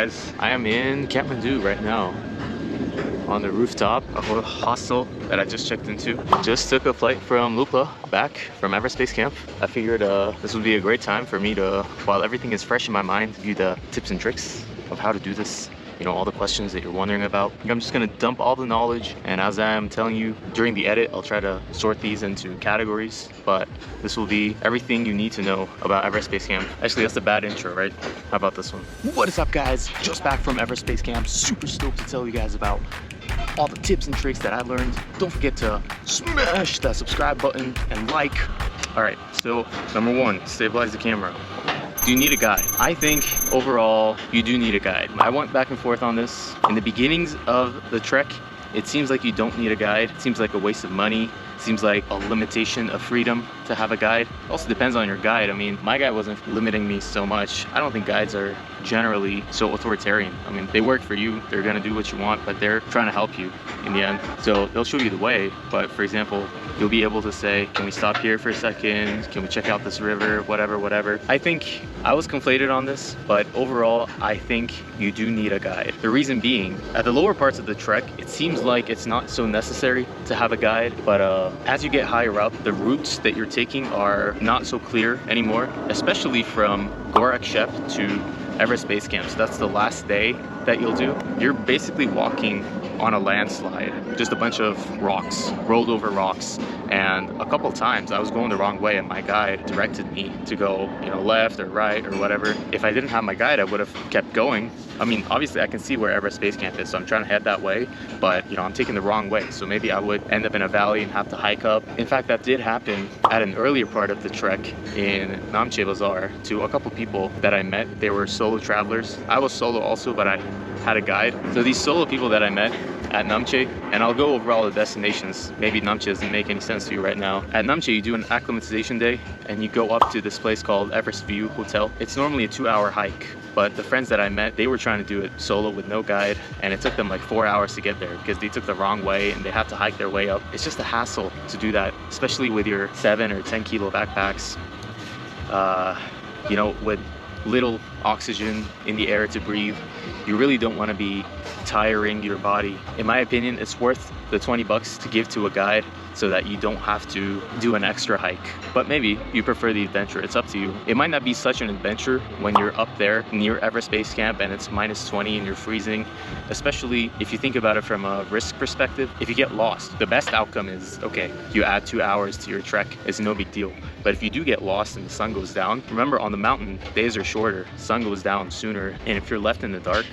guys? I am in Kathmandu right now on the rooftop of a hostel that I just checked into. Just took a flight from Lukla back from Everest Base Camp. I figured this would be a great time for me to, while everything is fresh in my mind, give you the tips and tricks of how to do this. You know, all the questions that you're wondering about. I'm just gonna dump all the knowledge, and as I'm telling you during the edit, I'll try to sort these into categories, but this will be everything you need to know about Everest Base Camp. Actually, that's a bad intro, right? How about this one? What is up, guys? Just back from Everest Base Camp. Super stoked to tell you guys about all the tips and tricks that I learned. Don't forget to smash that subscribe button and like. All right, so number one, stabilize the camera. Do you need a guide? I think overall you do need a guide. I went back and forth on this. In the beginnings of the trek, it seems like you don't need a guide. It seems like a waste of money. It seems like a limitation of freedom to have a guide. It also depends on your guide. I mean, my guide wasn't limiting me so much. I don't think guides are generally so authoritarian. I mean, they work for you. They're gonna do what you want, but they're trying to help you in the end. So they'll show you the way, but for example, you'll be able to say, can we stop here for a second? Can we check out this river? Whatever, whatever. I think I was conflated on this, but overall, I think you do need a guide. The reason being, at the lower parts of the trek, it seems like it's not so necessary to have a guide, but as you get higher up, the routes that you're taking are not so clear anymore, especially from Gorak Shep to Everest Base Camp. So that's the last day that you'll do. You're basically walking on a landslide, just a bunch of rocks, rolled over rocks. And a couple times I was going the wrong way and my guide directed me to go, you know, left or right or whatever. If I didn't have my guide, I would have kept going. I mean, obviously I can see where Everest Base Camp is, so I'm trying to head that way, but you know, I'm taking the wrong way. So maybe I would end up in a valley and have to hike up. In fact, that did happen at an earlier part of the trek in Namche Bazaar to a couple people that I met. They were solo travelers. I was solo also, but I had a guide. So these solo people that I met at Namche, and I'll go over all the destinations. Maybe Namche doesn't make any sense to you right now. At Namche, you do an acclimatization day and you go up to this place called Everest View Hotel. It's normally a 2-hour hike, but the friends that I met, they were trying to do it solo with no guide, and it took them like 4 hours to get there because they took the wrong way and they had to hike their way up. It's just a hassle to do that, especially with your 7 or 10 kilo backpacks, you know, with little oxygen in the air to breathe. You really don't want to be tiring your body. In my opinion, it's worth the 20 bucks to give to a guide so that you don't have to do an extra hike. But maybe you prefer the adventure, it's up to you. It might not be such an adventure when you're up there near Everest Base Camp and it's -20 and you're freezing, especially if you think about it from a risk perspective. If you get lost, the best outcome is, okay, you add 2 hours to your trek, it's no big deal. But if you do get lost and the sun goes down, remember on the mountain, days are shorter, sun goes down sooner, and if you're left in the dark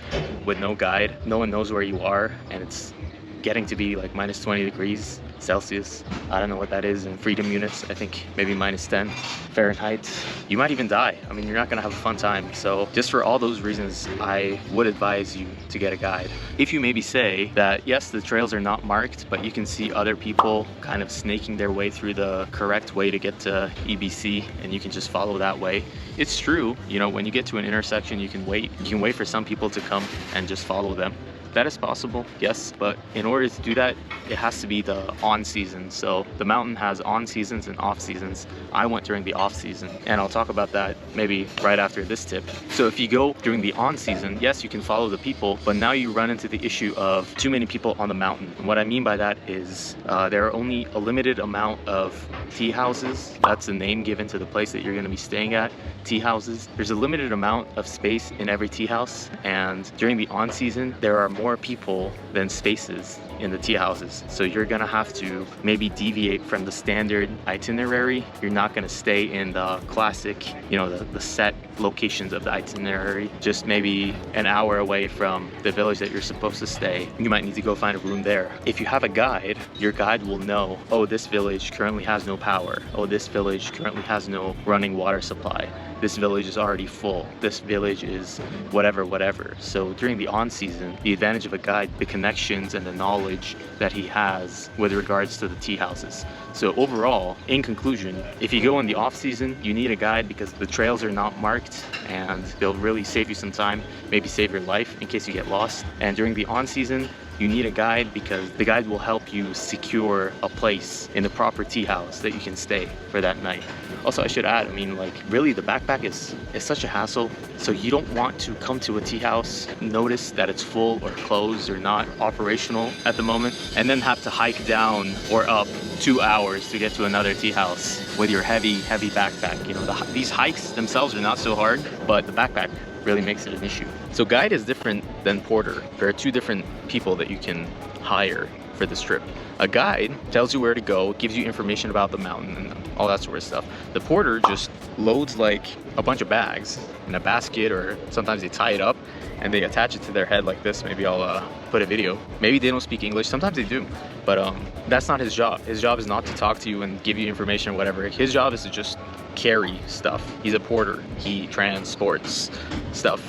with no guide, no one knows where you are, and it's getting to be like -20 degrees Celsius. I don't know what that is in freedom units. I think maybe -10 Fahrenheit. You might even die. I mean, you're not gonna have a fun time. So just for all those reasons, I would advise you to get a guide. If you maybe say that, yes, the trails are not marked, but you can see other people kind of snaking their way through the correct way to get to EBC, and you can just follow that way. It's true, you know, when you get to an intersection, you can wait. You can wait for some people to come and just follow them. That is possible, yes, but in order to do that, it has to be the on season. So the mountain has on seasons and off seasons. I went during the off season, and I'll talk about that maybe right after this tip. So if you go during the on season, yes, you can follow the people, but now you run into the issue of too many people on the mountain. And what I mean by that is there are only a limited amount of tea houses. That's the name given to the place that you're gonna be staying at, tea houses. There's a limited amount of space in every tea house, and during the on season, there are more people than spaces in the tea houses. So you're gonna have to maybe deviate from the standard itinerary. You're not gonna stay in the classic, you know, the set locations of the itinerary, just maybe an hour away from the village that you're supposed to stay. You might need to go find a room there. If you have a guide, your guide will know, oh, this village currently has no power. Oh, this village currently has no running water supply. This village is already full. This village is whatever, whatever. So during the on season, the advantage of a guide, the connections and the knowledge that he has with regards to the tea houses. So overall, in conclusion, if you go in the off season, you need a guide because the trails are not marked and they'll really save you some time, maybe save your life in case you get lost. And during the on season, you need a guide because the guide will help you secure a place in the proper tea house that you can stay for that night. Also, I should add, I mean, like, really the backpack is such a hassle. So you don't want to come to a tea house, notice that it's full or closed or not operational at the moment, and then have to hike down or up 2 hours to get to another tea house with your heavy backpack. You know, these hikes themselves are not so hard, but the backpack really makes it an issue. So guide is different than porter. There are two different people that you can hire for this trip. A guide tells you where to go, gives you information about the mountain and all that sort of stuff. The porter just loads like a bunch of bags in a basket, or sometimes they tie it up and they attach it to their head like this. Maybe I'll put a video. Maybe they don't speak English, sometimes they do, but that's not his job. His job is not to talk to you and give you information or whatever. His job is to just carry stuff. He's a porter. He transports stuff,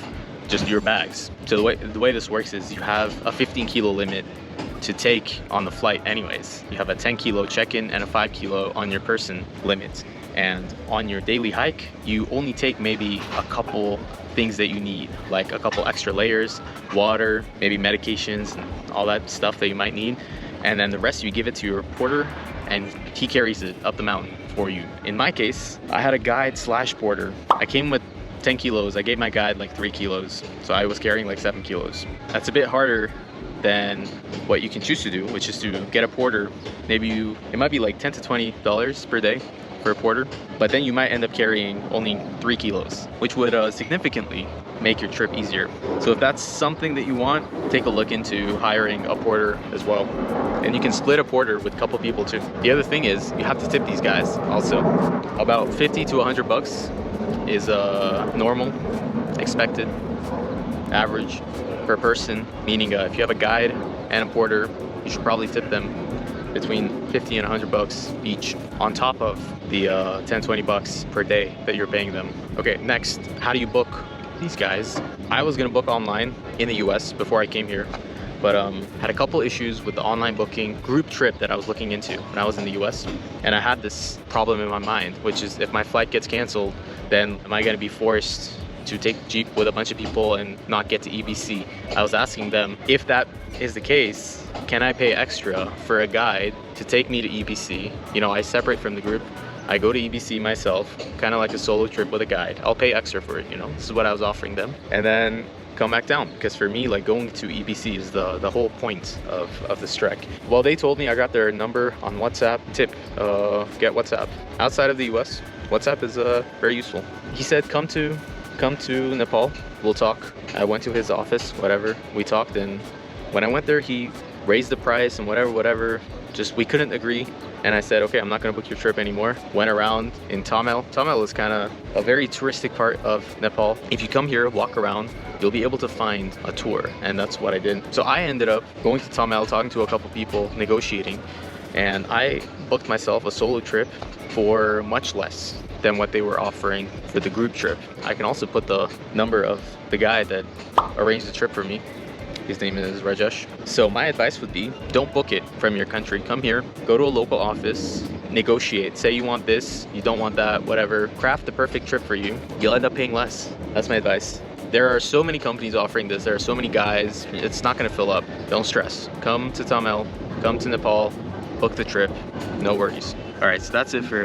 just your bags. So the way this works is you have a 15 kilo limit to take on the flight anyways. You have a 10 kilo check-in and a 5 kilo on your person limit. And on your daily hike, you only take maybe a couple things that you need, like a couple extra layers, water, maybe medications, and all that stuff that you might need. And then the rest you give it to your porter, and he carries it up the mountain for you. In my case, I had a guide slash porter. I came with 10 kilos. I gave my guide like 3 kilos. So I was carrying like 7 kilos. That's a bit harder than what you can choose to do, which is to get a porter. Maybe it might be like $10 to $20 per day for a porter, but then you might end up carrying only 3 kilos, which would significantly make your trip easier. So if that's something that you want, take a look into hiring a porter as well. And you can split a porter with a couple people too. The other thing is you have to tip these guys also. About 50 to 100 bucks is normal, expected, average per person, meaning if you have a guide and a porter, you should probably tip them between 50 and 100 bucks each, on top of the 10-20 bucks per day that you're paying them. Okay, next, how do you book these guys? I was gonna book online in the US before I came here, but had a couple issues with the online booking group trip that I was looking into when I was in the US. And I had this problem in my mind, which is if my flight gets canceled, then am I gonna be forced to take Jeep with a bunch of people and not get to EBC? I was asking them, if that is the case, can I pay extra for a guide to take me to EBC? You know, I separate from the group. I go to EBC myself, kind of like a solo trip with a guide. I'll pay extra for it, you know, this is what I was offering them. And then come back down, because for me, like, going to EBC is the whole point of this trek. Well, they told me I got their number on WhatsApp. Tip, get WhatsApp. Outside of the US, WhatsApp is very useful. He said, come to Nepal, we'll talk. I went to his office, whatever, we talked, and when I went there, he raised the price and whatever, just we couldn't agree. And I said, okay, I'm not gonna book your trip anymore. Went around in Tamil. Tamil is kind of a very touristic part of Nepal. If you come here, walk around, you'll be able to find a tour, and that's what I did. So I ended up going to Tamil, talking to a couple people, negotiating, and I booked myself a solo trip for much less than what they were offering for the group trip. I can also put the number of the guy that arranged the trip for me. His name is Rajesh. So my advice would be, don't book it from your country. Come here, go to a local office, negotiate. Say you want this, you don't want that, whatever. Craft the perfect trip for you. You'll end up paying less. That's my advice. There are so many companies offering this. There are so many guys. It's not gonna fill up. Don't stress. Come to Tamil, come to Nepal, book the trip, no worries. All right, so that's it for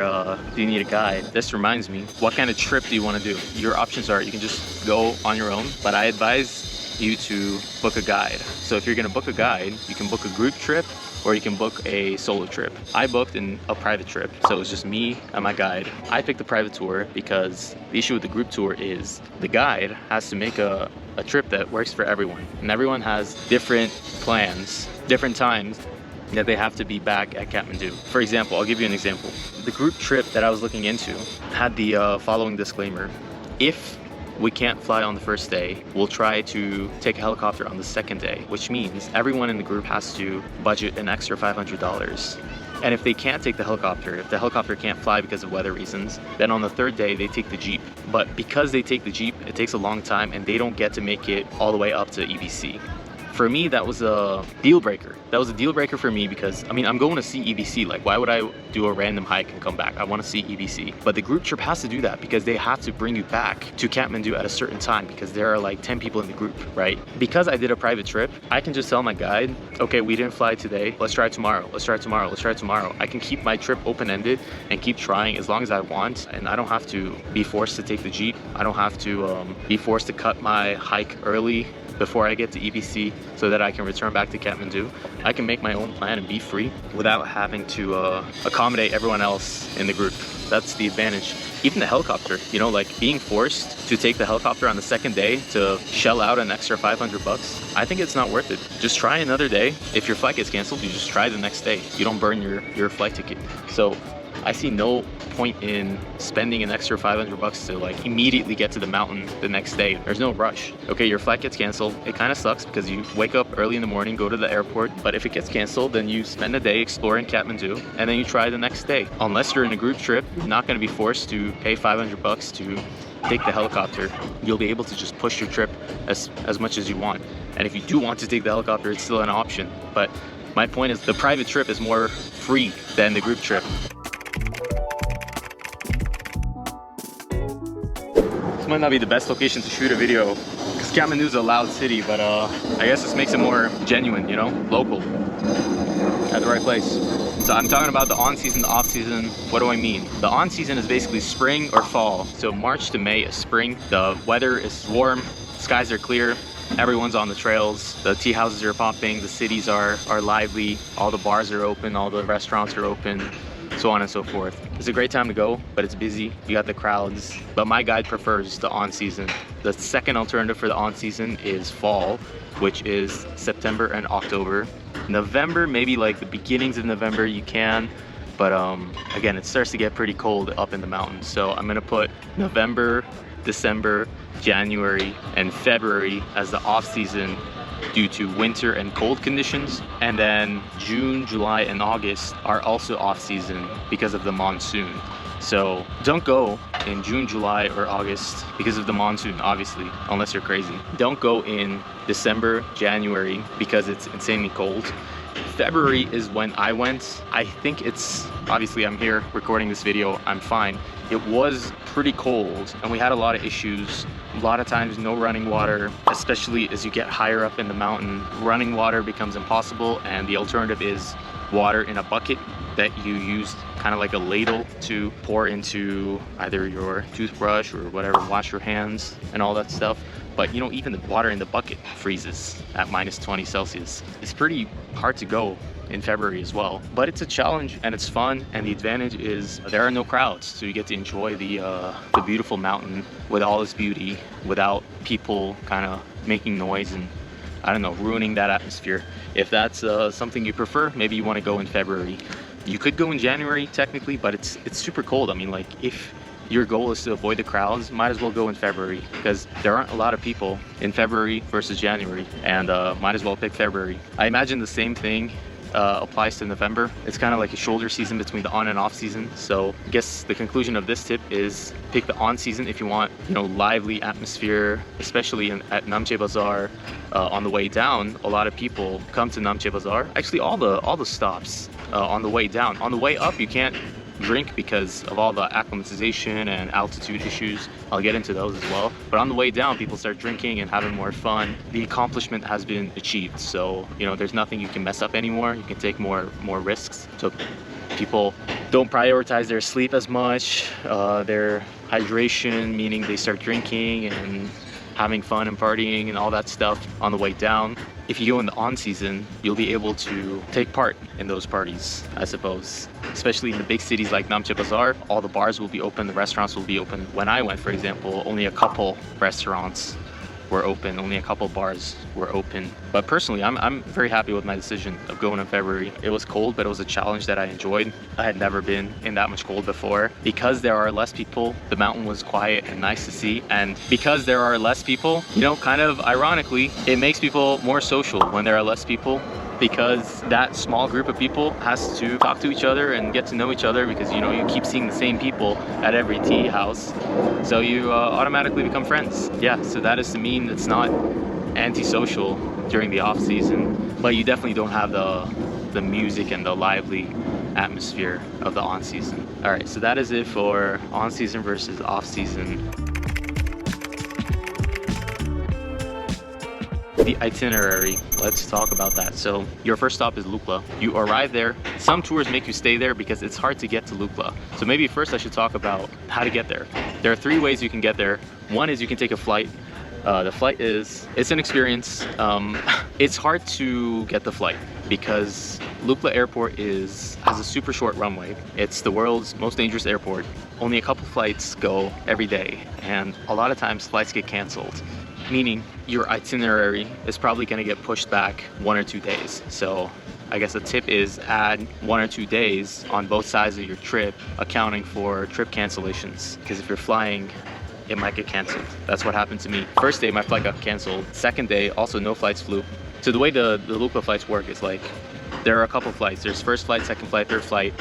do you need a guide. This reminds me, what kind of trip do you want to do? Your options are, you can just go on your own, but I advise you to book a guide. So if you're gonna book a guide, you can book a group trip or you can book a solo trip. I booked in a private trip, so it was just me and my guide. I picked the private tour because the issue with the group tour is the guide has to make a trip that works for everyone, and everyone has different plans, different times that they have to be back at Kathmandu. For example, I'll give you an example. The group trip that I was looking into had the following disclaimer. If we can't fly on the first day, we'll try to take a helicopter on the second day, which means everyone in the group has to budget an extra $500. And if they can't take the helicopter, if the helicopter can't fly because of weather reasons, then on the third day they take the Jeep. But because they take the Jeep, it takes a long time and they don't get to make it all the way up to EBC. for me, that was a deal breaker. That was a deal breaker for me because, I mean, I'm going to see EBC. Like, why would I do a random hike and come back? I want to see EBC. But the group trip has to do that because they have to bring you back to Kathmandu at a certain time because there are like 10 people in the group, right? Because I did a private trip, I can just tell my guide, okay, we didn't fly today. Let's try tomorrow. Let's try tomorrow. Let's try tomorrow. I can keep my trip open-ended and keep trying as long as I want. And I don't have to be forced to take the Jeep. I don't have to be forced to cut my hike early before I get to EBC so that I can return back to Kathmandu. I can make my own plan and be free without having to accommodate everyone else in the group. That's the advantage. Even the helicopter, you know, like being forced to take the helicopter on the second day to shell out an extra 500 bucks, I think it's not worth it. Just try another day. If your flight gets canceled, you just try the next day. You don't burn your flight ticket. So I see no point in spending an extra 500 bucks to like immediately get to the mountain the next day. There's no rush. Okay, your flight gets canceled. It kind of sucks because you wake up early in the morning, go to the airport, but if it gets canceled, then you spend a day exploring Kathmandu and then you try the next day. Unless you're in a group trip, you're not going to be forced to pay 500 bucks to take the helicopter. You'll be able to just push your trip as much as you want. And if you do want to take the helicopter, it's still an option. But my point is the private trip is more free than the group trip. This might not be the best location to shoot a video because Kathmandu is a loud city, but I guess this makes it more genuine, you know, local, at the right place. So I'm talking about the on-season, the off-season. What do I mean? The on-season is basically spring or fall. So March to May is spring. The weather is warm, skies are clear, everyone's on the trails, the tea houses are popping, the cities are lively, all the bars are open, all the restaurants are open, so on and so forth. It's a great time to go, but it's busy. You got the crowds, but my guide prefers the on-season. The second alternative for the on-season is fall, which is September and October. November, maybe like the beginnings of November you can, but again, it starts to get pretty cold up in the mountains. So I'm gonna put November, December, January, and February as the off-season due to winter and cold conditions, and then June, July, and August are also off-season because of the monsoon. So don't go in June, July, or August because of the monsoon, obviously, unless you're crazy. Don't go in December, January because it's insanely cold. February is when I went. I think it's, obviously I'm here recording this video, I'm fine. It was pretty cold and we had a lot of issues. A lot of times no running water, especially as you get higher up in the mountain. Running water becomes impossible, and the alternative is water in a bucket that you use kind of like a ladle to pour into either your toothbrush or whatever, wash your hands and all that stuff. But you know, even the water in the bucket freezes at minus 20 Celsius. It's pretty hard to go in February as well, but it's a challenge and it's fun, and the advantage is there are no crowds, so you get to enjoy the beautiful mountain with all its beauty without people kind of making noise and, I don't know, ruining that atmosphere. If that's something you prefer, maybe you want to go in February. You could go in January technically, but it's super cold. I mean, like, if your goal is to avoid the crowds, might as well go in February because there aren't a lot of people in February versus January, and might as well pick February. I imagine the same thing applies to November. It's kind of like a shoulder season between the on and off season. So I guess the conclusion of this tip is pick the on season if you want, you know, lively atmosphere, especially at Namche Bazaar. On the way down, a lot of people come to Namche Bazaar. Actually, all the stops on the way down. On the way up, you can't drink because of all the acclimatization and altitude issues. I'll get into those as well. But on the way down, people start drinking and having more fun. The accomplishment has been achieved. So, you know, there's nothing you can mess up anymore. You can take more risks. So people don't prioritize their sleep as much, their hydration, meaning they start drinking and having fun and partying and all that stuff on the way down. If you go in the on season, you'll be able to take part in those parties, I suppose. Especially in the big cities like Namche Bazaar, all the bars will be open, the restaurants will be open. When I went, for example, only a couple restaurants were open, only a couple bars were open. But personally, I'm very happy with my decision of going in February. It was cold, but it was a challenge that I enjoyed. I had never been in that much cold before. Because there are less people, the mountain was quiet and nice to see. And because there are less people, you know, kind of ironically, it makes people more social when there are less people, because that small group of people has to talk to each other and get to know each other, because, you know, you keep seeing the same people at every tea house, so you automatically become friends. Yeah, so that is to mean it's not antisocial during the off season, but you definitely don't have the music and the lively atmosphere of the on season. All right, so that is it for on season versus off season. The itinerary, let's talk about that. So your first stop is Lukla. You arrive there. Some tours make you stay there because it's hard to get to Lukla. So maybe first I should talk about how to get there. There are 3 ways you can get there. One is you can take a flight. The flight it's an experience. It's hard to get the flight because Lukla Airport has a super short runway. It's the world's most dangerous airport. Only a couple flights go every day, and a lot of times flights get canceled, meaning your itinerary is probably going to get pushed back 1 or 2 days. So I guess a tip is add 1 or 2 days on both sides of your trip, accounting for trip cancellations, because if you're flying, it might get canceled. That's what happened to me. First day my flight got canceled. Second day also no flights flew. So the way the Lukla flights work is like there are a couple flights. There's first flight, second flight, third flight,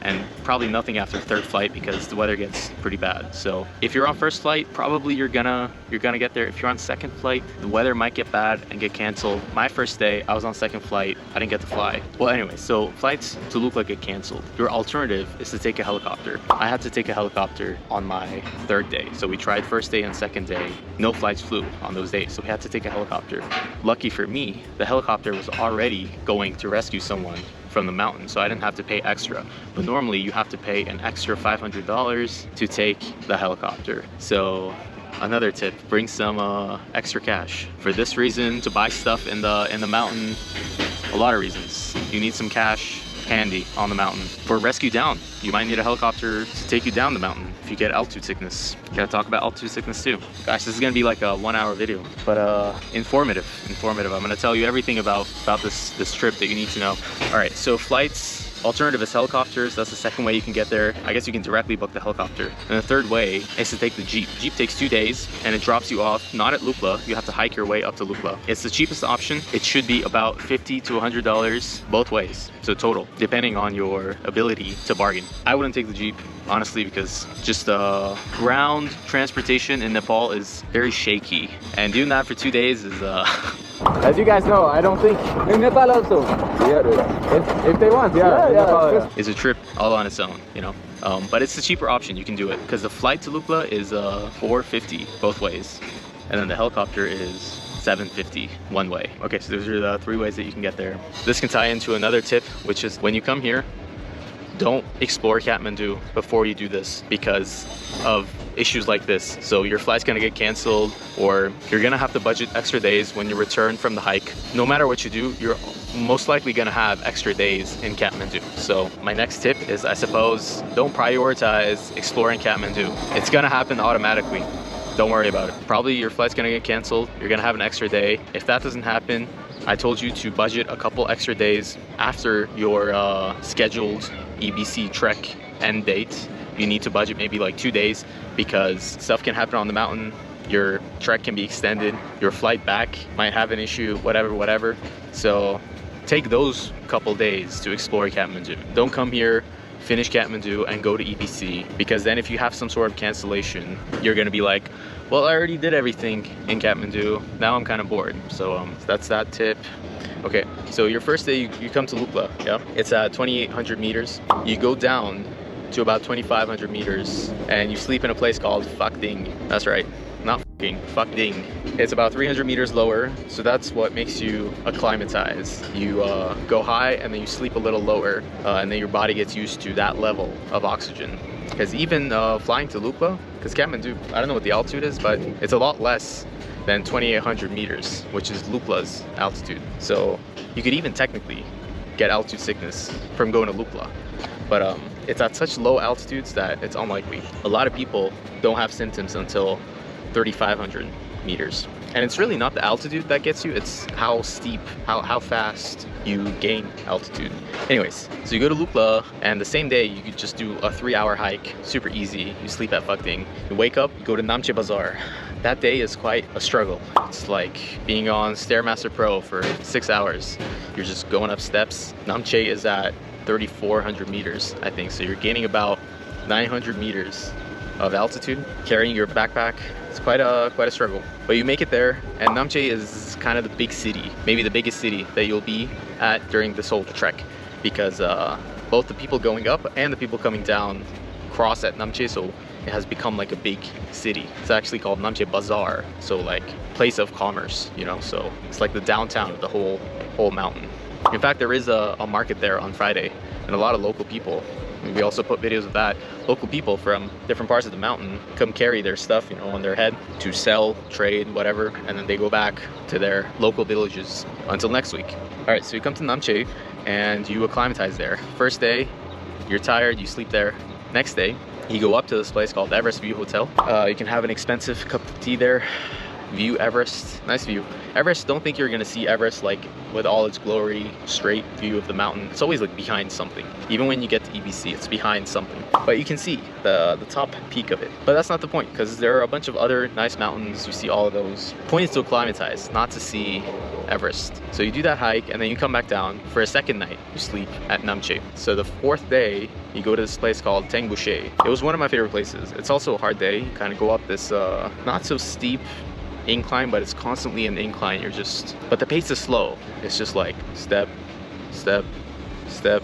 and probably nothing after third flight because the weather gets pretty bad. So if you're on first flight, probably you're gonna get there. If you're on second flight, the weather might get bad and get canceled. My first day, I was on second flight. I didn't get to fly. Well, anyway, so flights to Lukla get canceled. Your alternative is to take a helicopter. I had to take a helicopter on my third day. So we tried first day and second day. No flights flew on those days, so we had to take a helicopter. Lucky for me, the helicopter was already going to rescue someone from the mountain, so I didn't have to pay extra. But normally you have to pay an extra $500 to take the helicopter. So another tip, bring some extra cash. For this reason, to buy stuff in the mountain, a lot of reasons. You need some cash handy on the mountain. For rescue down, you might need a helicopter to take you down the mountain if you get altitude sickness. Gotta talk about altitude sickness too. Gosh, this is gonna be like a 1-hour video, but informative. I'm gonna tell you everything about this trip that you need to know. All right, so flights. Alternative is helicopters. That's the second way you can get there. I guess you can directly book the helicopter. And the third way is to take the Jeep. Jeep takes 2 days and it drops you off, not at Lukla. You have to hike your way up to Lukla. It's the cheapest option. It should be about $50 to $100 both ways. So total, depending on your ability to bargain. I wouldn't take the Jeep, honestly, because just ground transportation in Nepal is very shaky. And doing that for 2 days is as you guys know, I don't think in Nepal also. Yeah, if they want, yeah. It's a trip all on its own, you know. But it's the cheaper option. You can do it because the flight to Lukla is $450 both ways, and then the helicopter is $750 one way. Okay, so those are the 3 ways that you can get there. This can tie into another tip, which is when you come here, don't explore Kathmandu before you do this because of issues like this. So your flight's gonna get canceled, or you're gonna have to budget extra days when you return from the hike. No matter what you do, you're most likely gonna have extra days in Kathmandu. So my next tip is, I suppose, don't prioritize exploring Kathmandu. It's gonna happen automatically. Don't worry about it. Probably your flight's gonna get canceled. You're gonna have an extra day. If that doesn't happen, I told you to budget a couple extra days after your scheduled EBC trek end date. You need to budget maybe like 2 days because stuff can happen on the mountain. Your trek can be extended. Your flight back might have an issue, whatever. So take those couple days to explore Kathmandu. Don't come here, finish Kathmandu and go to EBC, because then if you have some sort of cancellation, you're gonna be like, well, I already did everything in Kathmandu, now I'm kind of bored. So that's that tip. Okay, so your first day, you come to Lukla, yeah? It's at 2,800 meters. You go down to about 2,500 meters and you sleep in a place called Phakding. That's right, not fucking, Phakding. It's about 300 meters lower, so that's what makes you acclimatize. You go high and then you sleep a little lower, and then your body gets used to that level of oxygen. Because even flying to Lukla, because Kathmandu, I don't know what the altitude is, but it's a lot less than 2,800 meters, which is Lukla's altitude. So you could even technically get altitude sickness from going to Lukla. But it's at such low altitudes that it's unlikely. A lot of people don't have symptoms until 3,500 meters. And it's really not the altitude that gets you, it's how steep, how fast you gain altitude. Anyways, so you go to Lukla, and the same day you could just do a 3-hour hike, super easy. You sleep at Phakding. You wake up, you go to Namche Bazaar. That day is quite a struggle. It's like being on Stairmaster Pro for 6 hours. You're just going up steps. Namche is at 3,400 meters, I think. So you're gaining about 900 meters of altitude. Carrying your backpack, it's quite a struggle. But you make it there, and Namche is kind of the big city, maybe the biggest city that you'll be at during this whole trek, because both the people going up and the people coming down cross at Namche, so it has become like a big city. It's actually called Namche Bazaar, so like place of commerce, you know, so it's like the downtown of the whole mountain. In fact, there is a market there on Friday, and a lot of local people. We also put videos of that. Local people from different parts of the mountain come carry their stuff, you know, on their head to sell, trade, whatever, and then they go back to their local villages until next week. All right, so you come to Namche and you acclimatize there. First day, you're tired, you sleep there. Next day, you go up to this place called Everest View Hotel. You can have an expensive cup of tea there. View Everest, nice view. Everest, don't think you're gonna see Everest like with all its glory, straight view of the mountain. It's always like behind something. Even when you get to EBC, it's behind something. But you can see the top peak of it. But that's not the point, because there are a bunch of other nice mountains. You see all of those. The point is to acclimatize, not to see Everest. So you do that hike, and then you come back down for a second night. You sleep at Namche. So the fourth day, you go to this place called Tengbuche. It was one of my favorite places. It's also a hard day. You kind of go up this not so steep incline, but it's constantly an incline. But the pace is slow. It's just like step, step, step,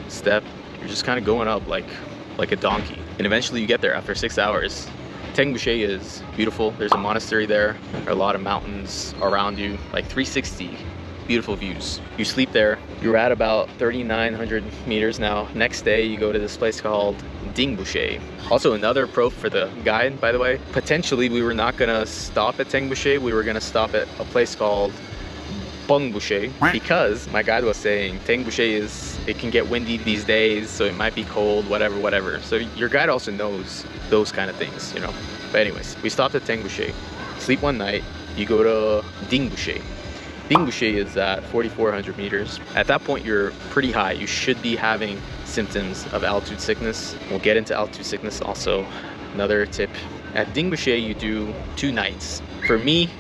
step. You're just kind of going up like a donkey. And eventually you get there after 6 hours. Tengbuche is beautiful. There's a monastery there. There are a lot of mountains around you, like 360. Beautiful views. You sleep there. You're at about 3,900 meters now. Next day, you go to this place called Dingbuche. Also, another pro for the guide, by the way. Potentially, we were not gonna stop at Tengbuche. We were gonna stop at a place called Bongbuche, because my guide was saying Tengbuche it can get windy these days, so it might be cold, whatever. So your guide also knows those kind of things, you know. But anyways, we stopped at Tengbuche. Sleep one night. You go to Dingbuche. Dingbuche is at 4,400 meters. At that point, you're pretty high. You should be having symptoms of altitude sickness. We'll get into altitude sickness also. Another tip. At Dingbuche, you do 2 nights. For me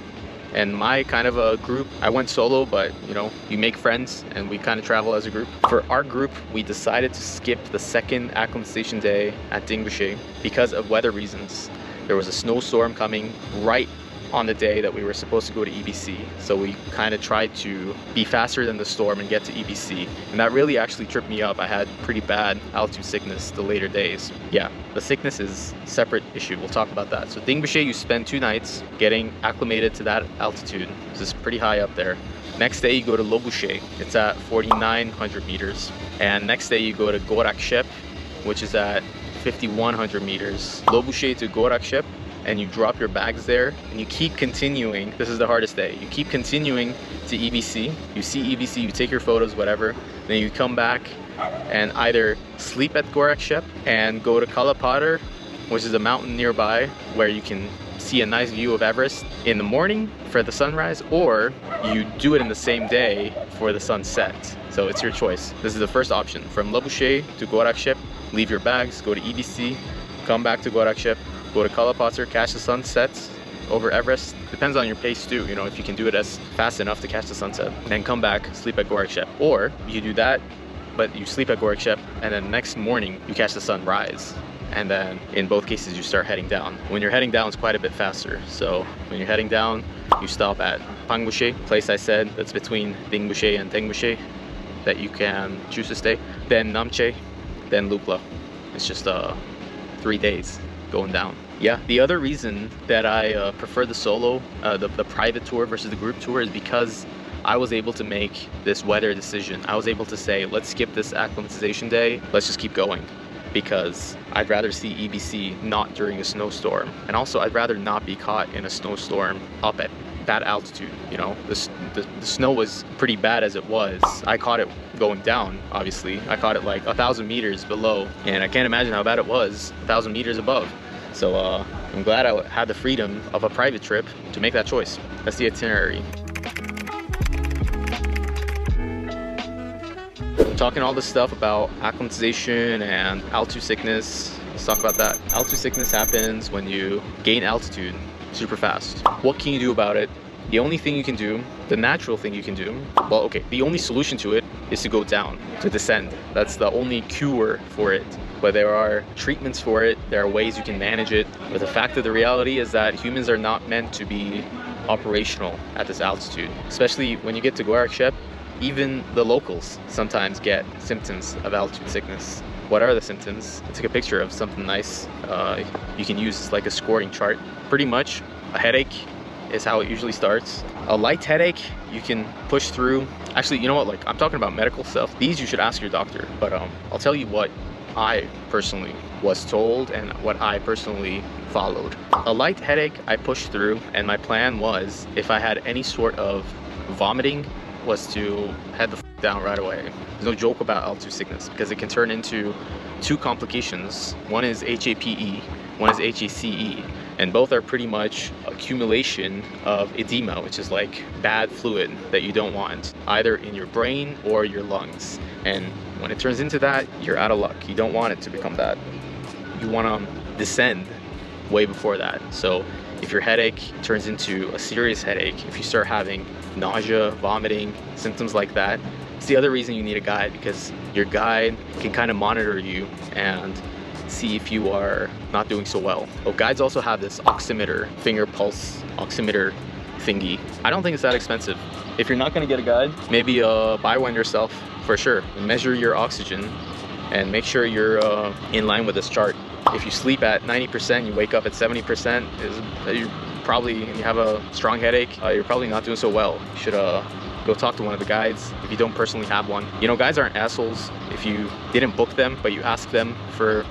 and my kind of a group, I went solo, but you know, you make friends and we kind of travel as a group. For our group, we decided to skip the second acclimatization day at Dingbuche because of weather reasons. There was a snowstorm coming right on the day that we were supposed to go to EBC. So we kind of tried to be faster than the storm and get to EBC. And that really actually tripped me up. I had pretty bad altitude sickness the later days. Yeah, the sickness is a separate issue. We'll talk about that. So Dingbuche, you spend 2 nights getting acclimated to that altitude. This is pretty high up there. Next day you go to Lobuche. It's at 4,900 meters. And next day you go to Gorakshep, which is at 5,100 meters. Lobuche to Gorakshep, and you drop your bags there and you keep continuing. This is the hardest day. You keep continuing to EBC. You see EBC, you take your photos, whatever. Then you come back and either sleep at Gorakshep and go to Kalapatar, which is a mountain nearby where you can see a nice view of Everest in the morning for the sunrise, or you do it in the same day for the sunset. So it's your choice. This is the first option. From Lobuche to Gorakshep, leave your bags, go to EBC, come back to Gorakshep, go to Kalapatar, catch the sunsets over Everest. Depends on your pace too, you know, if you can do it as fast enough to catch the sunset. Then come back, sleep at Gorakshep. Or you do that, but you sleep at Gorakshep, and then next morning you catch the sunrise. And then in both cases you start heading down. When you're heading down, it's quite a bit faster. So when you're heading down, you stop at Pangbuche, place I said that's between Dingbuche and Tengbuche that you can choose to stay. Then Namche, then Lukla. It's just 3 days going down. Yeah, the other reason that I prefer the solo, the private tour versus the group tour is because I was able to make this weather decision. I was able to say, let's skip this acclimatization day, let's just keep going. Because I'd rather see EBC not during a snowstorm. And also I'd rather not be caught in a snowstorm up at that altitude, you know. The snow was pretty bad as it was. I caught it going down, obviously. I caught it like 1,000 meters below, and I can't imagine how bad it was 1,000 meters above. So I'm glad I had the freedom of a private trip to make that choice. That's the itinerary. Talking all this stuff about acclimatization and altitude sickness, let's talk about that. Altitude sickness happens when you gain altitude super fast. What can you do about it? The only thing you can do, the natural thing you can do, well, okay, the only solution to it is to go down, to descend. That's the only cure for it. But there are treatments for it, there are ways you can manage it. But the fact of the reality is that humans are not meant to be operational at this altitude. Especially when you get to Guarachep, even the locals sometimes get symptoms of altitude sickness. What are the symptoms? I took a picture of something nice. You can use like a scoring chart. Pretty much a headache is how it usually starts. A light headache you can push through. Actually, you know what, like I'm talking about medical stuff. These you should ask your doctor, but I'll tell you what I personally was told and what I personally followed. A light headache I pushed through, and my plan was if I had any sort of vomiting was to head the f down right away. There's no joke about altitude sickness because it can turn into two complications. One is HAPE, one is HACE, and both are pretty much accumulation of edema, which is like bad fluid that you don't want, either in your brain or your lungs. And when it turns into that, you're out of luck. You don't want it to become that. You want to descend way before that. So if your headache turns into a serious headache, if you start having nausea, vomiting, symptoms like that, it's the other reason you need a guide, because your guide can kind of monitor you and see if you are not doing so well. Oh, guides also have this oximeter, finger pulse oximeter thingy. I don't think it's that expensive. If you're not gonna get a guide, maybe buy one yourself for sure. Measure your oxygen and make sure you're in line with this chart. If you sleep at 90%, you wake up at 70%, you have a strong headache, you're probably not doing so well. You should go talk to one of the guides if you don't personally have one. You know, guides aren't assholes. If you didn't book them, but you ask them for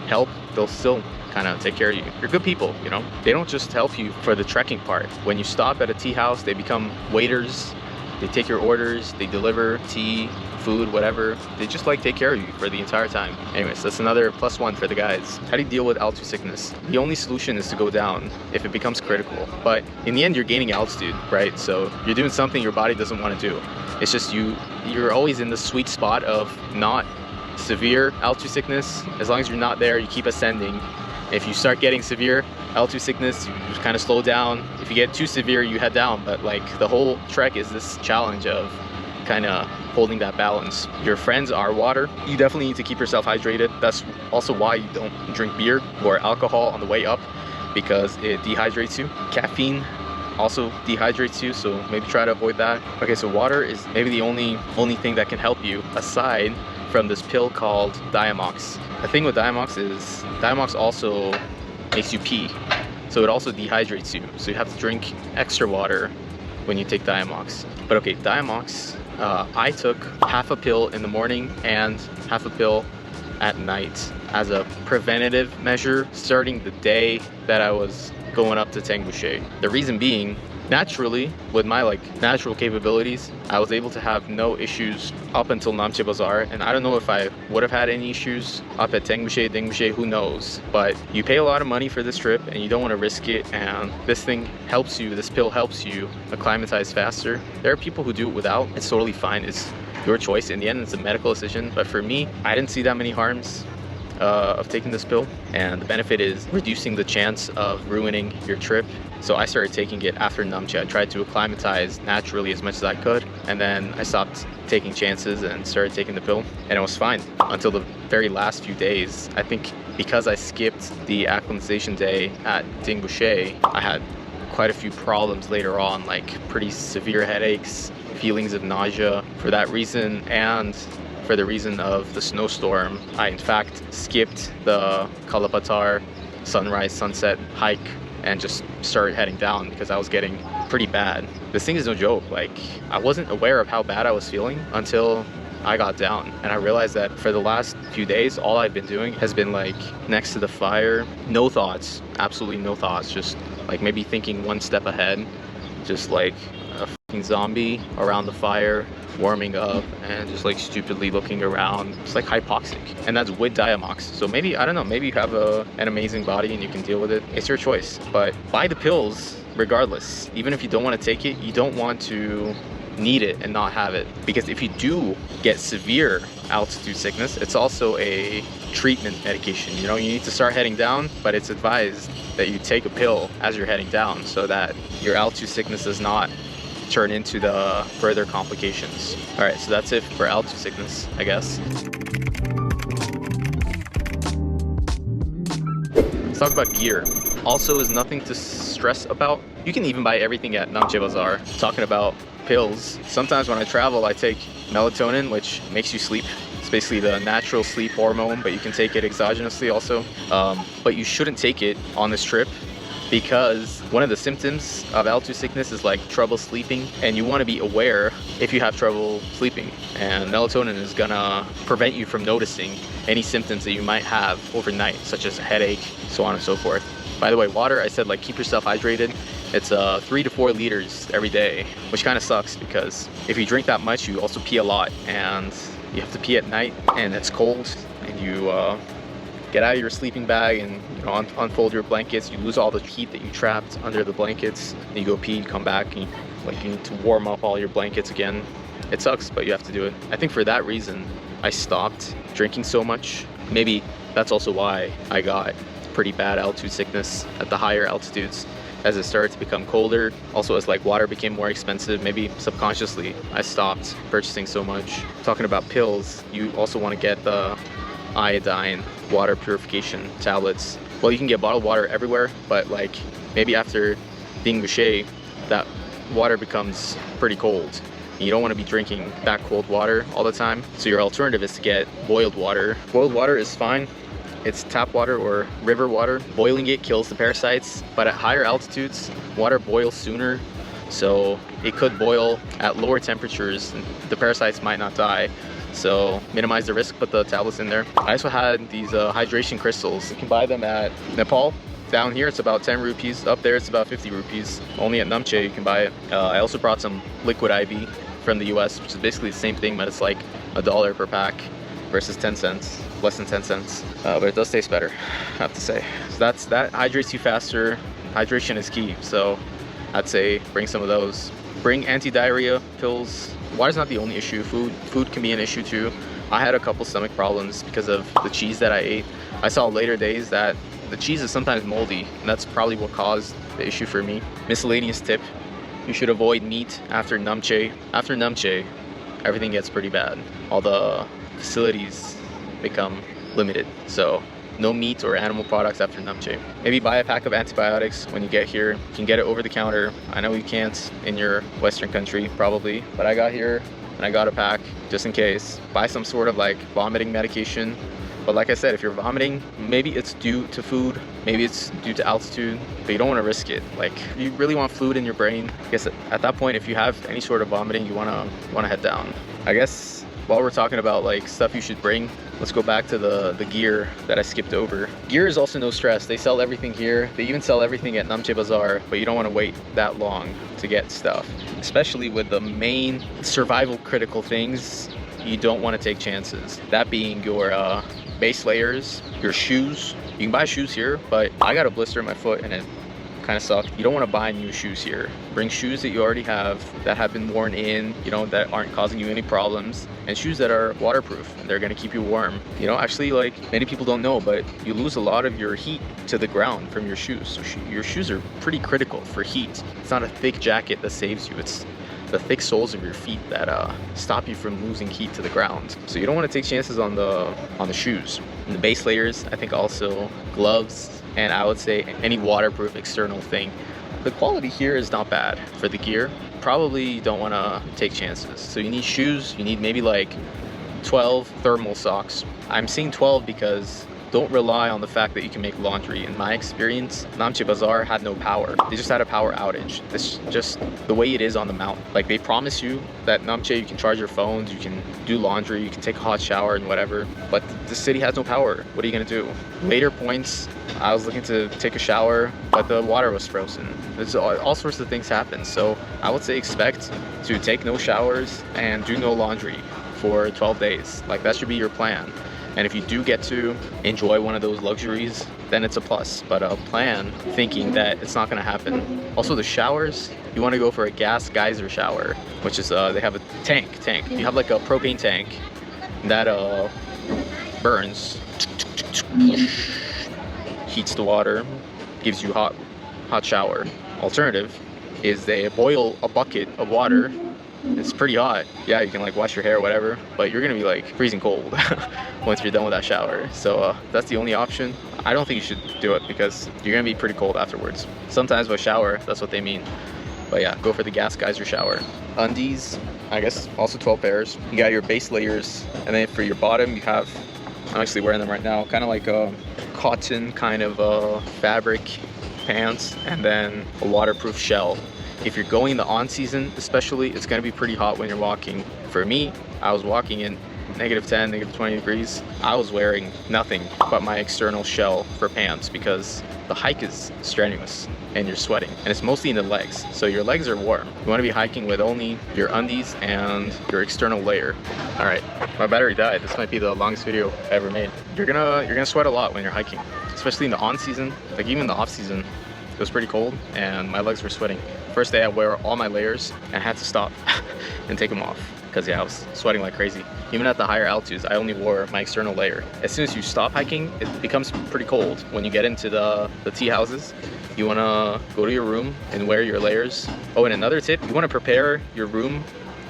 help, they'll still kind of take care of you. You're good people, you know? They don't just help you for the trekking part. When you stop at a tea house, they become waiters. They take your orders, they deliver tea, food, whatever. They just like take care of you for the entire time. Anyways, that's another +1 for the guides. How do you deal with altitude sickness? The only solution is to go down if it becomes critical. But in the end, you're gaining altitude, right? So you're doing something your body doesn't want to do. It's just you're always in the sweet spot of not severe altitude sickness. As long as you're not there, you keep ascending. If you start getting severe altitude sickness, you just kind of slow down. If you get too severe, you head down. But like the whole trek is this challenge of kind of holding that balance. Your friends are water. You definitely need to keep yourself hydrated. That's also why you don't drink beer or alcohol on the way up, because it dehydrates you. Caffeine also dehydrates you, so maybe try to avoid that. Okay, so water is maybe the only thing that can help you aside from this pill called diamox. The thing with diamox is diamox also makes you pee, so it also dehydrates you, so you have to drink extra water when you take diamox. But okay, diamox, I took half a pill in the morning and half a pill at night as a preventative measure starting the day that I was going up to Tengbuche. The reason being, naturally, with my natural capabilities, I was able to have no issues up until Namche Bazaar, and I don't know if I would have had any issues up at Tengbuche, who knows. But you pay a lot of money for this trip and you don't want to risk it, and this thing helps you, this pill helps you acclimatize faster. There are people who do it without. It's totally fine. It's your choice. In the end, it's a medical decision, but for me, I didn't see that many harms of taking this pill, and the benefit is reducing the chance of ruining your trip. So I started taking it after Namche. I tried to acclimatize naturally as much as I could, and then I stopped taking chances and started taking the pill, and it was fine until the very last few days. I think because I skipped the acclimatization day at Tengbuche, I had quite a few problems later on, like pretty severe headaches, feelings of nausea. For that reason, and for the reason of the snowstorm, I in fact skipped the Kalapatar sunrise sunset hike and just started heading down because I was getting pretty bad. This thing is no joke. Like, I wasn't aware of how bad I was feeling until I got down, and I realized that for the last few days all I've been doing has been like next to the fire, no thoughts, absolutely no thoughts, just like maybe thinking one step ahead, just like a fucking zombie around the fire, warming up, and just like stupidly looking around. It's like hypoxic, and that's with diamox. So maybe, I don't know, maybe you have an amazing body and you can deal with it. It's your choice, but buy the pills regardless. Even if you don't want to take it, you don't want to need it and not have it. Because if you do get severe altitude sickness, it's also a treatment medication. You know, you need to start heading down, but it's advised that you take a pill as you're heading down so that your altitude sickness does not turn into the further complications. All right, so that's it for altitude sickness, I guess. Let's talk about gear. Also is nothing to stress about. You can even buy everything at Namche Bazaar. Talking about pills, sometimes when I travel I take melatonin, which makes you sleep. It's basically the natural sleep hormone, but you can take it exogenously also. But you shouldn't take it on this trip because one of the symptoms of altitude sickness is like trouble sleeping, and you want to be aware if you have trouble sleeping, and melatonin is gonna prevent you from noticing any symptoms that you might have overnight, such as a headache, so on and so forth. By the way, water, I said like keep yourself hydrated. It's 3 to 4 liters every day, which kind of sucks because if you drink that much you also pee a lot, and you have to pee at night and it's cold, and you get out of your sleeping bag and unfold your blankets. You lose all the heat that you trapped under the blankets, and you go pee, come back, and you need to warm up all your blankets again. It sucks, but you have to do it. I think for that reason I stopped drinking so much. Maybe that's also why I got pretty bad altitude sickness at the higher altitudes as it started to become colder. Also as like water became more expensive, maybe subconsciously I stopped purchasing so much. Talking about pills, you also want to get the iodine water purification tablets. Well, you can get bottled water everywhere, but like maybe after being Boucher, that water becomes pretty cold. You don't want to be drinking that cold water all the time. So your alternative is to get boiled water. Boiled water is fine. It's tap water or river water. Boiling it kills the parasites, but at higher altitudes, water boils sooner. So it could boil at lower temperatures. The parasites might not die. So minimize the risk, put the tablets in there. I also had these hydration crystals. You can buy them at Nepal. Down here it's about 10 rupees. Up there it's about 50 rupees. Only at Namche you can buy it. I also brought some liquid IV from the US, which is basically the same thing, but it's like $1 per pack versus 10 cents, less than 10 cents. But it does taste better, I have to say. So that hydrates you faster. Hydration is key, so I'd say bring some of those. Bring anti-diarrhea pills. Water's not the only issue. Food can be an issue too. I had a couple stomach problems because of the cheese that I ate. I saw later days that the cheese is sometimes moldy, and that's probably what caused the issue for me. Miscellaneous tip: you should avoid meat after Namche. After Namche, everything gets pretty bad. All the facilities become limited, so no meat or animal products after Namche. Maybe buy a pack of antibiotics when you get here. You can get it over the counter. I know you can't in your Western country, probably, but I got here and I got a pack just in case. Buy some sort of like vomiting medication. But like I said, if you're vomiting, maybe it's due to food, maybe it's due to altitude, but you don't want to risk it. Like, you really want fluid in your brain. I guess at that point, if you have any sort of vomiting, you want to head down. I guess while we're talking about like stuff you should bring, let's go back to the gear that I skipped over. Gear is also no stress. They sell everything here. They even sell everything at Namche Bazaar, but you don't want to wait that long to get stuff. Especially with the main survival critical things, you don't want to take chances. That being your base layers, your shoes. You can buy shoes here, but I got a blister in my foot and it kind of sucked. You don't want to buy new shoes here. Bring shoes that you already have, that have been worn in, that aren't causing you any problems, and shoes that are waterproof and they're going to keep you warm. Actually, like, many people don't know, but you lose a lot of your heat to the ground from your shoes. So your shoes are pretty critical for heat. It's not a thick jacket that saves you. It's the thick soles of your feet that stop you from losing heat to the ground. So you don't want to take chances on the shoes. And the base layers, I think also gloves, and I would say any waterproof external thing. The quality here is not bad for the gear. Probably you don't want to take chances. So you need shoes, you need maybe like 12 thermal socks. I'm saying 12 because don't rely on the fact that you can make laundry. In my experience, Namche Bazaar had no power. They just had a power outage. It's just the way it is on the mountain. Like, they promise you that Namche, you can charge your phones, you can do laundry, you can take a hot shower and whatever, but the city has no power. What are you gonna do? Later points, I was looking to take a shower, but the water was frozen. There's all sorts of things happen. So I would say expect to take no showers and do no laundry for 12 days. Like, that should be your plan. And if you do get to enjoy one of those luxuries, then it's a plus. But plan thinking that it's not gonna happen. Also the showers, you wanna go for a gas geyser shower, which is, they have a tank. You have like a propane tank that burns, heats the water, gives you hot shower. Alternative is they boil a bucket of water. It's pretty hot. Yeah, you can like wash your hair or whatever, but you're gonna be like freezing cold once you're done with that shower. So that's the only option. I don't think you should do it because you're gonna be pretty cold afterwards. Sometimes with shower, that's what they mean. But yeah, go for the gas geyser shower. Undies, I guess also 12 pairs. You got your base layers, and then for your bottom you have, I'm actually wearing them right now, kind of like a cotton kind of fabric pants, and then a waterproof shell. If you're going the on season especially, it's going to be pretty hot when you're walking. For me, I was walking in -10, -20 degrees. I was wearing nothing but my external shell for pants because the hike is strenuous and you're sweating, and it's mostly in the legs, so your legs are warm. You want to be hiking with only your undies and your external layer. All right, my battery died. This might be the longest video I ever made. You're gonna sweat a lot when you're hiking, especially in the on season. Like even the off season, it was pretty cold and my legs were sweating. First day I wear all my layers and I had to stop and take them off because yeah, I was sweating like crazy. Even at the higher altitudes, I only wore my external layer. As soon as you stop hiking, it becomes pretty cold. When you get into the tea houses, you wanna go to your room and wear your layers. Oh, and another tip, you wanna prepare your room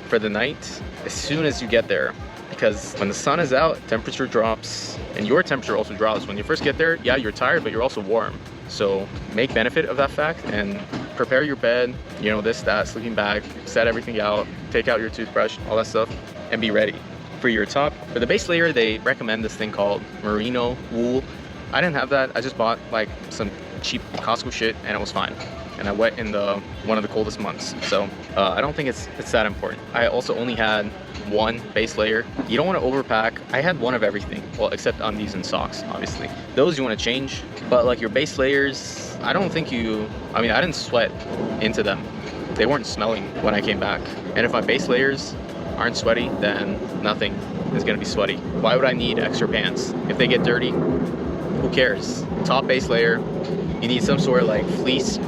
for the night as soon as you get there, because when the sun is out, temperature drops and your temperature also drops. When you first get there, yeah, you're tired, but you're also warm. So make benefit of that fact and prepare your bed, you know, this, that, sleeping bag, set everything out, take out your toothbrush, all that stuff, and be ready. For your top, for the base layer, they recommend this thing called merino wool. I didn't have that. I just bought like some cheap Costco shit and it was fine. And I went in one of the coldest months. So I don't think it's that important. I also only had one base layer. You don't want to overpack. I had one of everything, well, except undies and socks, obviously. Those you want to change, but like your base layers, I don't think I mean, I didn't sweat into them. They weren't smelling when I came back. And if my base layers aren't sweaty, then nothing is gonna be sweaty. Why would I need extra pants? If they get dirty, who cares? Top base layer, you need some sort of like fleece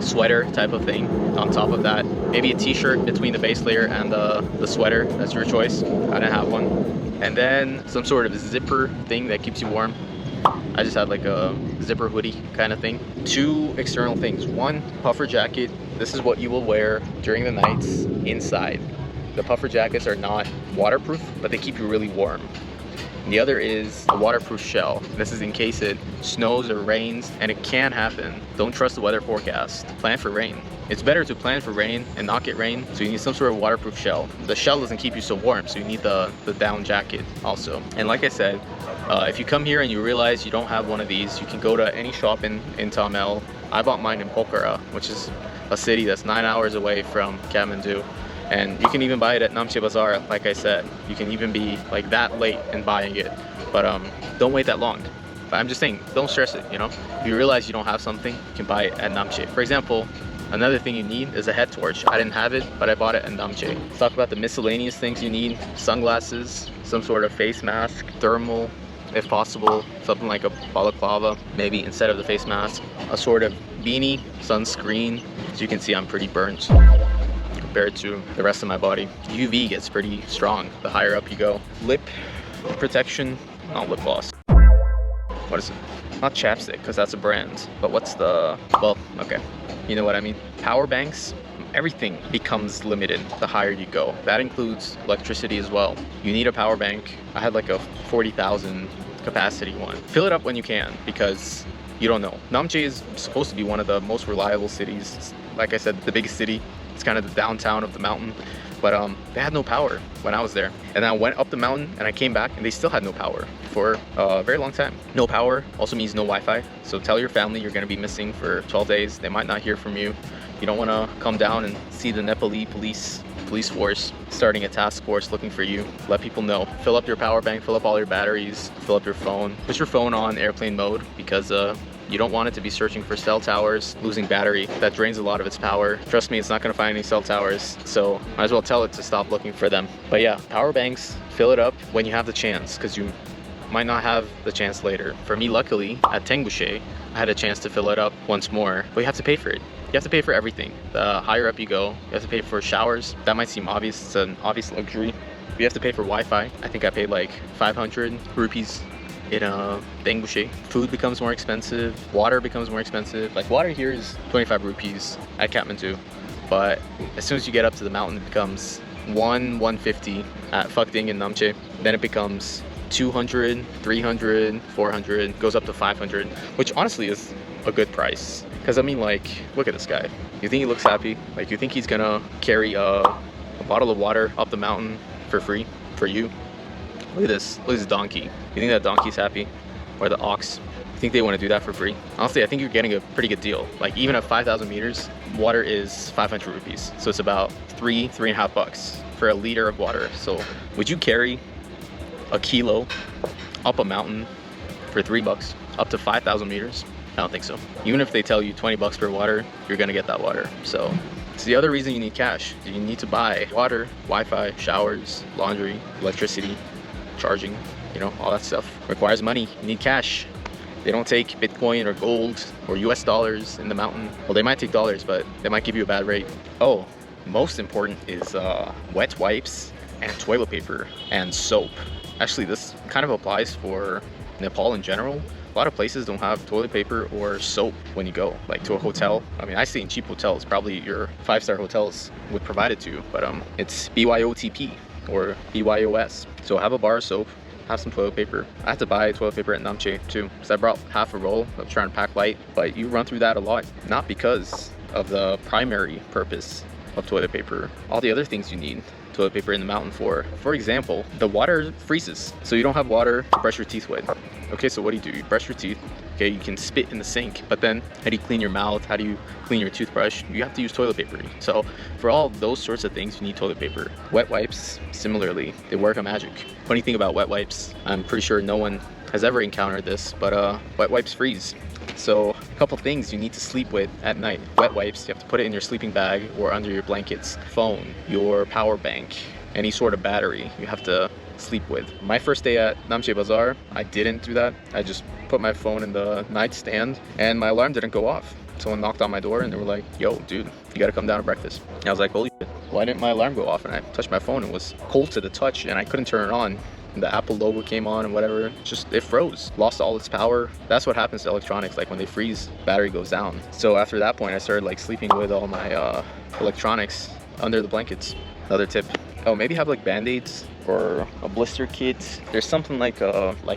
sweater type of thing on top of that. Maybe a t-shirt between the base layer and the sweater, that's your choice. I didn't have one. And then some sort of zipper thing that keeps you warm. I just had like a zipper hoodie kind of thing. Two external things. One, puffer jacket. This is what you will wear during the nights inside. The puffer jackets are not waterproof, but they keep you really warm. And the other is a waterproof shell. This is in case it snows or rains, and it can happen. Don't trust the weather forecast. Plan for rain. It's better to plan for rain and not get rain, so you need some sort of waterproof shell. The shell doesn't keep you so warm, so you need the down jacket also. And like I said, if you come here and you realize you don't have one of these, you can go to any shop in Tamil. I bought mine in Pokhara, which is a city that's 9 hours away from Kathmandu. And you can even buy it at Namche Bazaar, like I said. You can even be like that late in buying it. But don't wait that long. But I'm just saying, don't stress it, you know? If you realize you don't have something, you can buy it at Namche. For example, another thing you need is a head torch. I didn't have it, but I bought it at Namche. Let's talk about the miscellaneous things you need. Sunglasses, some sort of face mask, thermal, if possible, something like a balaclava, maybe instead of the face mask. A sort of beanie, sunscreen. As you can see, I'm pretty burnt compared to the rest of my body. UV gets pretty strong the higher up you go. Lip protection, not lip gloss. What is it? Not chapstick, because that's a brand. But what's the, well, okay, you know what I mean. Power banks, everything becomes limited the higher you go. That includes electricity as well. You need a power bank. I had like a 40,000 capacity one. Fill it up when you can, because you don't know. Namche is supposed to be one of the most reliable cities. It's, like I said, the biggest city. It's kind of the downtown of the mountain, but they had no power when I was there. And I went up the mountain and I came back and they still had no power for a very long time. No power also means no Wi-Fi. So tell your family you're gonna be missing for 12 days. They might not hear from you. You don't wanna come down and see the Nepali police force starting a task force looking for you. Let people know. Fill up your power bank, fill up all your batteries, fill up your phone. Put your phone on airplane mode because you don't want it to be searching for cell towers, losing battery. That drains a lot of its power. Trust me, it's not gonna find any cell towers, so might as well tell it to stop looking for them. But yeah, power banks, fill it up when you have the chance, because you might not have the chance later. For me, luckily, at Tengbuche, I had a chance to fill it up once more, but you have to pay for it. You have to pay for everything. The higher up you go, you have to pay for showers. That might seem obvious, it's an obvious luxury. You have to pay for Wi-Fi. I think I paid like 500 rupees in Tengbuche. Food becomes more expensive, water becomes more expensive. Like water here is 25 rupees at Kathmandu, but as soon as you get up to the mountain, it becomes 150 at Phakding and Namche. Then it becomes 200, 300, 400, goes up to 500, which honestly is a good price. Because I mean, like, look at this guy. You think he looks happy? Like, you think he's gonna carry a bottle of water up the mountain for free for you? Look at this. Look at this donkey. You think that donkey's happy? Or the ox? You think they want to do that for free? Honestly, I think you're getting a pretty good deal. Like, even at 5,000 meters, water is 500 rupees. So it's about $3.5 for a liter of water. So would you carry a kilo up a mountain for $3 up to 5,000 meters? I don't think so. Even if they tell you 20 bucks per water, you're gonna get that water. So it's the other reason you need cash. You need to buy water, Wi-Fi, showers, laundry, electricity, charging, you know, all that stuff requires money. You need cash. They don't take Bitcoin or gold or US dollars in the mountain. Well, they might take dollars, but they might give you a bad rate. Oh, most important is wet wipes and toilet paper and soap. Actually, this kind of applies for Nepal in general. A lot of places don't have toilet paper or soap when you go, like to a hotel. I mean, I stay in cheap hotels. Probably your 5-star hotels would provide it to you, but it's BYOTP or BYOS. So have a bar of soap, have some toilet paper. I had to buy toilet paper at Namche too, because I brought half a roll. I was trying to pack light, but you run through that a lot, not because of the primary purpose of toilet paper. All the other things you need toilet paper in the mountain for example, the water freezes, so you don't have water to brush your teeth with. Okay, so what do? You brush your teeth. Okay, you can spit in the sink, but then how do you clean your mouth? How do you clean your toothbrush? You have to use toilet paper. So for all those sorts of things, you need toilet paper. Wet wipes, similarly, they work a magic. Funny thing about wet wipes, I'm pretty sure no one has ever encountered this, but wet wipes freeze. So a couple things you need to sleep with at night. Wet wipes, you have to put it in your sleeping bag or under your blankets. Phone, your power bank, any sort of battery you have to sleep with. My first day at Namche Bazaar, I didn't do that. I just put my phone in the nightstand and my alarm didn't go off. Someone knocked on my door and they were like, yo, dude, you gotta come down to breakfast. And I was like, holy shit, why didn't my alarm go off? And I touched my phone and it was cold to the touch and I couldn't turn it on. The Apple logo came on and whatever, just it froze, lost all its power. That's what happens to electronics, like when they freeze, battery goes down. So after that point, I started like sleeping with all my electronics under the blankets. Another tip. Oh, maybe have like band-aids or a blister kit. There's something like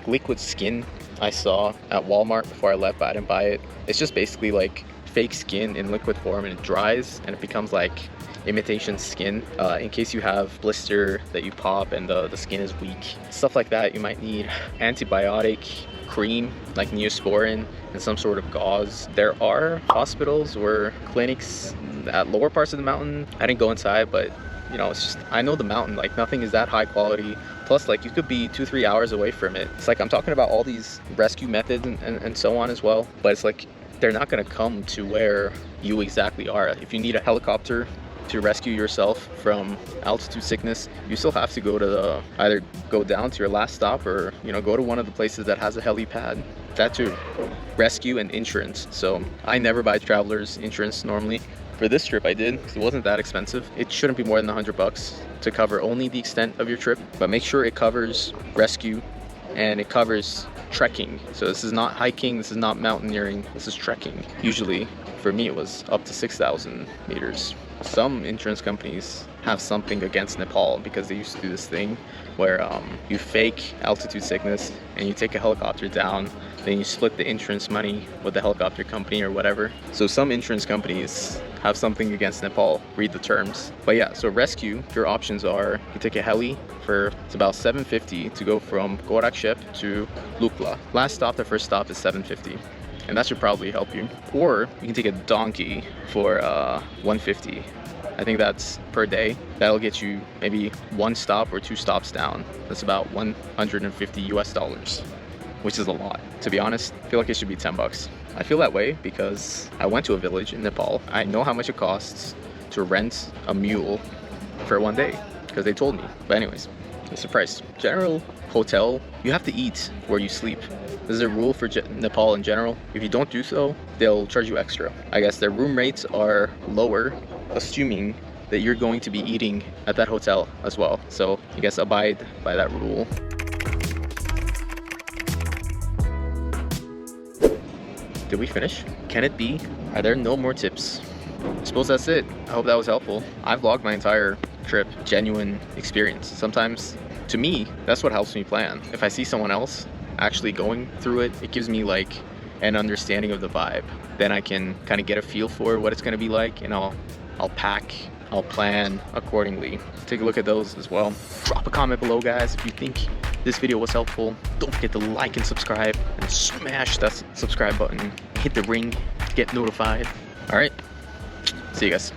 liquid skin I saw at Walmart before I left, but I didn't buy it. It's just basically like fake skin in liquid form and it dries and it becomes like imitation skin in case you have blister that you pop and the skin is weak. Stuff like that. You might need antibiotic cream like Neosporin and some sort of gauze. There are hospitals or clinics at lower parts of the mountain. I didn't go inside, but you know, it's just, I know the mountain, like nothing is that high quality. Plus, like you could be 2-3 hours away from it. It's like I'm talking about all these rescue methods and so on as well, but it's like they're not gonna come to where you exactly are. If you need a helicopter to rescue yourself from altitude sickness, you still have to go to either go down to your last stop or, you know, go to one of the places that has a helipad. That too. Rescue and insurance. So I never buy travelers insurance normally. For this trip I did, because it wasn't that expensive. It shouldn't be more than $100 to cover only the extent of your trip, but make sure it covers rescue and it covers trekking. So this is not hiking, this is not mountaineering, this is trekking. Usually, for me, it was up to 6,000 meters. Some insurance companies have something against Nepal because they used to do this thing where you fake altitude sickness and you take a helicopter down, then you split the insurance money with the helicopter company or whatever. So some insurance companies have something against Nepal. Read the terms. But yeah, so rescue, your options are you take a heli for, it's about $750 to go from Gorakshep to Lukla. Last stop, the first stop is $750. And that should probably help you. Or you can take a donkey for $150. I think that's per day. That'll get you maybe 1 stop or 2 stops down. That's about $150 US, which is a lot. To be honest, I feel like it should be 10 bucks. I feel that way because I went to a village in Nepal. I know how much it costs to rent a mule for 1 day because they told me. But anyways, It's the price. General hotel, you have to eat where you sleep. This is a rule for Nepal in general. If you don't do so, they'll charge you extra. I guess their room rates are lower, assuming that you're going to be eating at that hotel as well. So I guess abide by that rule. Did we finish? Can it be? Are there no more tips? I suppose that's it. I hope that was helpful. I vlogged my entire trip, genuine experience. Sometimes, to me, that's what helps me plan. If I see someone else actually going through it, it gives me like an understanding of the vibe. Then I can kind of get a feel for what it's gonna be like, and I'll pack, I'll plan accordingly. Take a look at those as well. Drop a comment below, guys, if you think this video was helpful. Don't forget to like and subscribe, and smash that subscribe button. Hit the ring to get notified. All right, see you guys.